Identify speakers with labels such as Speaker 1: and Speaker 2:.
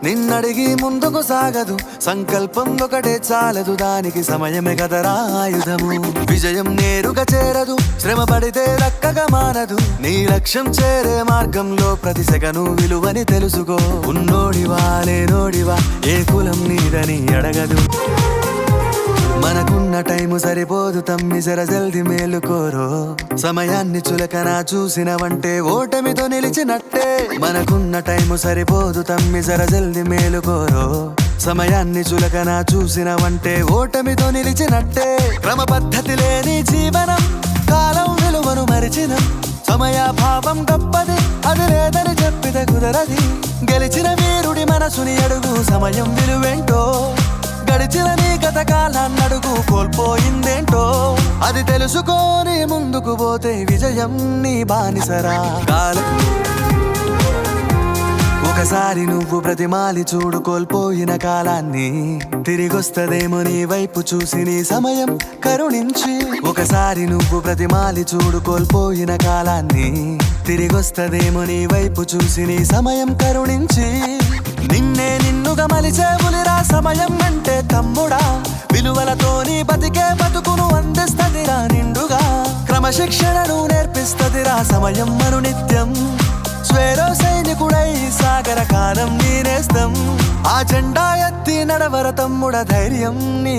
Speaker 1: నిన్నడిగి ముందుకు సాగదు, సంకల్పం ఒకటే చాలదు, దానికి సమయమే కదరా ఆయుధము. విజయం నేరుగా చేరదు, శ్రమ పడితే దక్కగా మానదు. నీ లక్ష్యం చేరే మార్గంలో ప్రతి సెకను విలువని తెలుసుకో. ఉన్నోడివా లేనోడివా ఏ కులం నీదని అడగదు. మనకున్న టైము సరిపోదు తమ్మి, జర జల్ది మేలుకోరో. సమయాన్ని చులకన చూసినవంటే ఓటమితో నిలిచినట్టే. మనకున్న టైము సరిపోదు తమ్మి, జర జల్ది మేలుకోరో. సమయాన్ని చులకన చూసినవంటే ఓటమితో నిలిచినట్టే. క్రమ పద్ధతి లేని జీవనం, కాలం విలువను మరిచినం. సమయాభావం గొప్పది, అది లేదని చెప్పితే కుదరది. గెలిచిన వీరుడి మనసుని అడుగు, సమయం విలువేంటో. గడిచిన నీ గత కాలాన్నడుగు, కోల్పోయిందేంటో. అది తెలుసుకొని ముందుకు పోతే విజయం నీ బానిసరా. కాలం ఒకసారి నువ్వు ప్రతిమాలి చూడు, కోల్పోయిన కాలాన్ని తిరిగొస్తదేమో నీ వైపు చూసి నీ సమయం కరుణించి. ఒకసారి నువ్వు ప్రతిమాలి చూడు, కోల్పోయిన కాలాన్ని తిరిగొస్తదేమో నీ వైపు చూసి నీ సమయం కరుణించి. నిన్నే నిన్నుగా మలిచేవులిరా సమయం అంటే తమ్ముడా. విలువలతోని బతికే బతుకును అందిస్తదిరా నిండుగా. క్రమశిక్షణను నేర్పిస్తదిరా సమయం మను నిత్యం. స్వేరో సైనికుడై సాగర కాలం నీ నేస్తం. ఆ జెండా ఎత్తి నడవర తమ్ముడ, ధైర్యం నీ